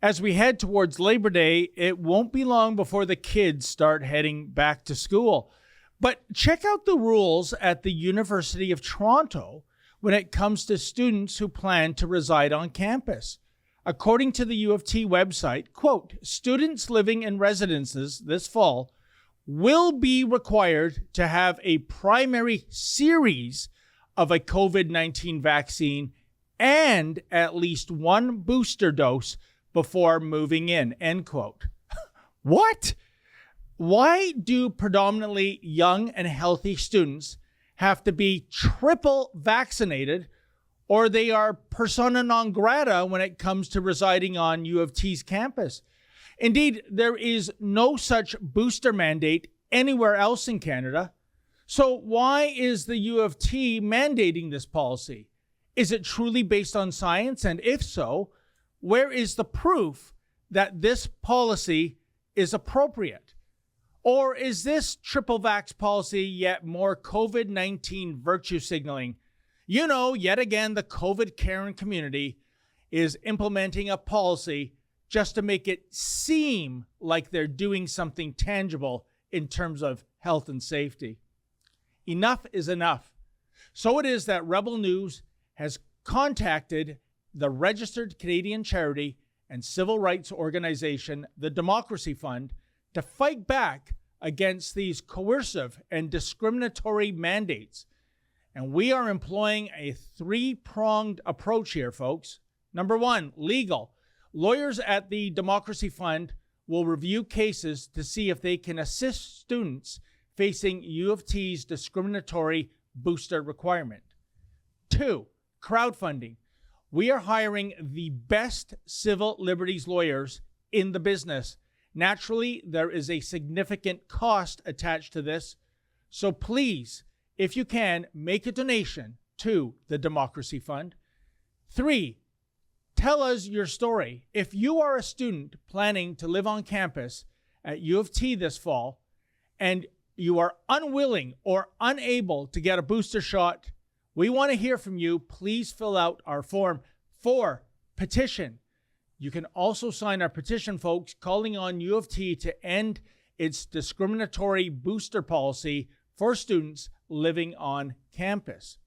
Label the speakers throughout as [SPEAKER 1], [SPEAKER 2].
[SPEAKER 1] As we head towards Labor Day, it won't be long before the kids start heading back to school. But check out the rules at the University of Toronto when it comes to students who plan to reside on campus. According to the U of T website, quote, students living in residences this fall will be required to have a primary series of a COVID-19 vaccine and at least one booster dose before moving in, end quote. What? Why do predominantly young and healthy students have to be triple vaccinated, or they are persona non grata when it comes to residing on U of T's campus? Indeed, there is no such booster mandate anywhere else in Canada. So why is the U of T mandating this policy? Is it truly based on science? And if so, where is the proof that this policy is appropriate? Or is this triple vax policy yet more COVID-19 virtue signaling? You know, yet again, the COVID Karen community is implementing a policy just to make it seem like they're doing something tangible in terms of health and safety. Enough is enough. So it is that Rebel News has contacted the registered Canadian charity and civil rights organization, the Democracy Fund, to fight back against these coercive and discriminatory mandates. And we are employing a three-pronged approach here, folks. Number one, legal. Lawyers at the Democracy Fund will review cases to see if they can assist students facing U of T's discriminatory booster requirement. Two, crowdfunding. We are hiring the best civil liberties lawyers in the business. Naturally, there is a significant cost attached to this. So please, if you can, make a donation to the Democracy Fund. Three, tell us your story. If you are a student planning to live on campus at U of T this fall and you are unwilling or unable to get a booster shot, we want to hear from you. Please fill out our form for petition. You can also sign our petition, folks, calling on U of T to end its discriminatory booster policy for students living on campus.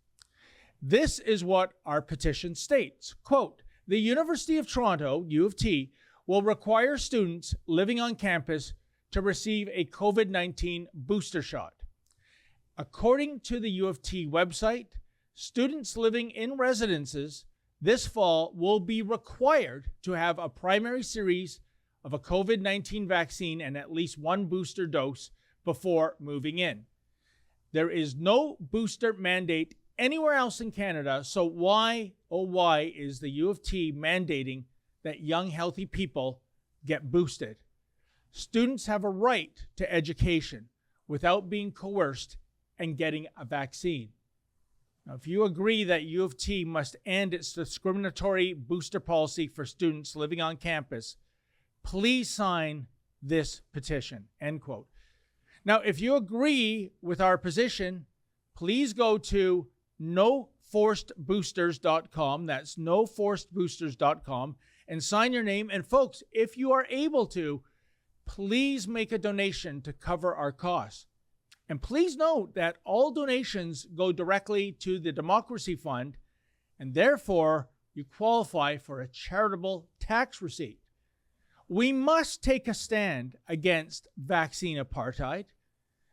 [SPEAKER 1] This is what our petition states. Quote, the University of Toronto, U of T, will require students living on campus to receive a COVID-19 booster shot. According to the U of T website, students living in residences this fall will be required to have a primary series of a COVID-19 vaccine and at least one booster dose before moving in. There is no booster mandate anywhere else in Canada, so why, oh why, is the U of T mandating that young, healthy people get boosted? Students have a right to education without being coerced and getting a vaccine. Now, if you agree that U of T must end its discriminatory booster policy for students living on campus, please sign this petition, end quote. Now, if you agree with our position, please go to noforcedboosters.com. That's noforcedboosters.com and sign your name. And folks, if you are able to, please make a donation to cover our costs. And please note that all donations go directly to the Democracy Fund, and therefore you qualify for a charitable tax receipt. We must take a stand against vaccine apartheid.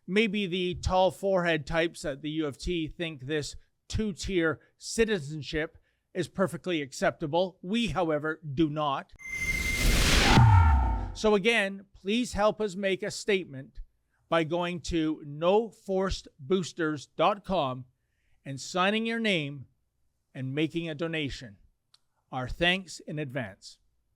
[SPEAKER 1] Maybe the tall forehead types at the U of T think this two-tier citizenship is perfectly acceptable. We, however, do not. So again, please help us make a statement by going to noforcedboosters.com and signing your name and making a donation. Our thanks in advance.